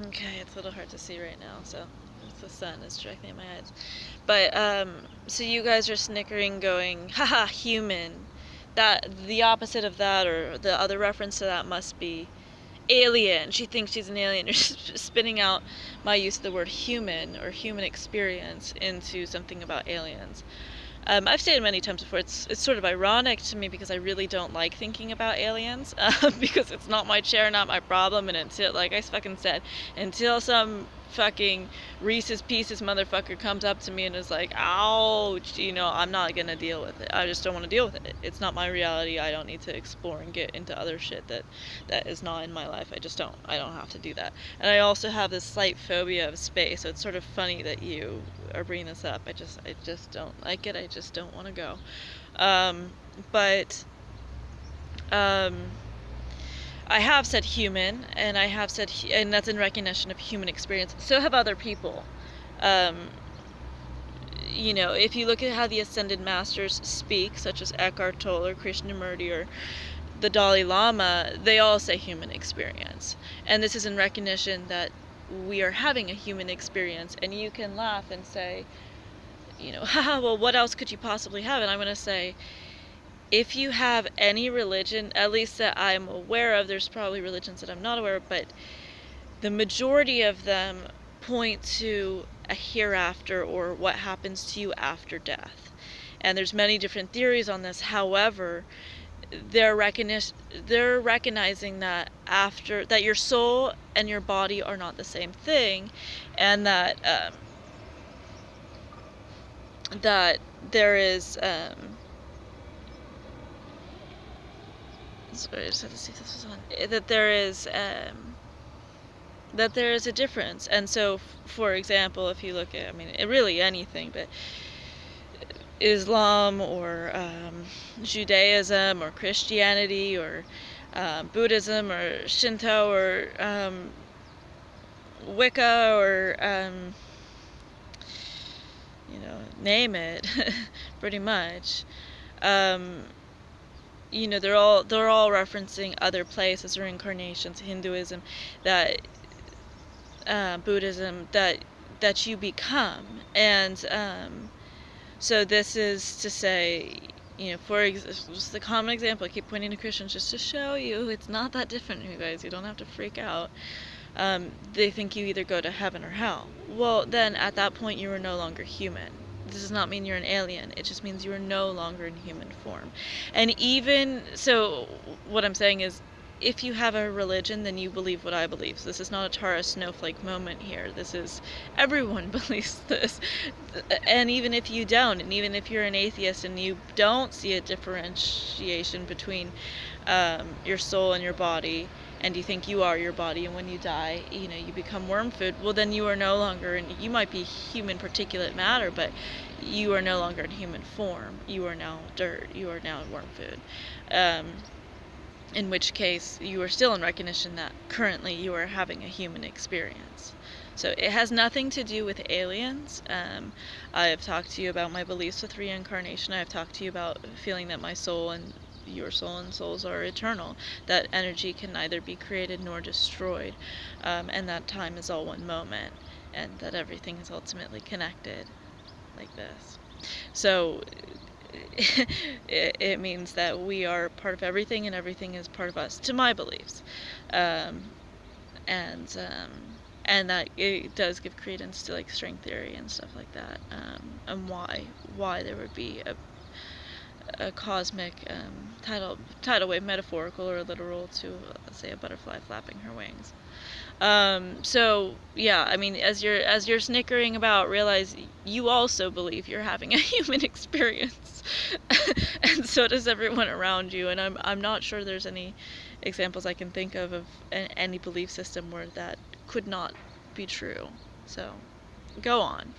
Okay, it's a little hard to see right now, so the sun is directly in my eyes. But so you guys are snickering, going, haha, human. That the opposite of that, or the other reference to that, must be alien. She thinks she's an alien. You're spinning out my use of the word human or human experience into something about aliens. I've stated many times before, it's sort of ironic to me because I really don't like thinking about aliens, because it's not my chair, not my problem, and until, like I fucking said, until some fucking Reese's Pieces motherfucker comes up to me and is like, ouch, I'm not gonna deal with it. I just don't want to deal with it. It's not my reality. I don't need to explore and get into other shit that is not in my life. I don't have to do that. And I also have this slight phobia of space, so it's sort of funny that you are bringing this up. I just don't like it. I just don't want to go. Um, but um, I have said human, and I have said, and that's in recognition of human experience. So have other people. Um, if you look at how the ascended masters speak, such as Eckhart Tolle or Krishnamurti or the Dalai Lama, they all say human experience. And this is in recognition that we are having a human experience. And you can laugh and say, haha, well, what else could you possibly have? And I'm going to say, if you have any religion, at least that I'm aware of, there's probably religions that I'm not aware of, but the majority of them point to a hereafter or what happens to you after death. And there's many different theories on this. However, they're recognizing that after that your soul and your body are not the same thing, and that there is sorry, I just had to see if this was on. That there is a difference. And so, for example, if you look at, I mean, really anything, but Islam or Judaism or Christianity or Buddhism or Shinto or Wicca or name it, pretty much. Um, they're all referencing other places or incarnations, Hinduism, that Buddhism, that you become. And so this is to say, just the common example, I keep pointing to Christians just to show you it's not that different, you guys. You don't have to freak out. They think you either go to heaven or hell. Well, then at that point you are no longer human. This does not mean you're an alien. It just means you are no longer in human form. And even so, what I'm saying is, if you have a religion, then you believe what I believe. So this is not a Tara snowflake moment here. This is, everyone believes this. And even if you don't, and even if you're an atheist and you don't see a differentiation between your soul and your body, and you think you are your body, and when you die, you become worm food, well, then you are no longer, and you might be human particulate matter, but you are no longer in human form. You are now dirt. You are now worm food. In which case, you are still in recognition that currently you are having a human experience. So it has nothing to do with aliens. I have talked to you about my beliefs with reincarnation. I have talked to you about feeling that my soul and your soul and souls are eternal, that energy can neither be created nor destroyed, and that time is all one moment, and that everything is ultimately connected, like this. So it means that we are part of everything, and everything is part of us, to my beliefs, um, and that it does give credence to like string theory and stuff like that, and why there would be a cosmic tidal wave, metaphorical or literal, to say a butterfly flapping her wings. So yeah, I mean, as you're snickering about, realize you also believe you're having a human experience, and so does everyone around you. And I'm not sure there's any examples I can think of any belief system where that could not be true. So go on.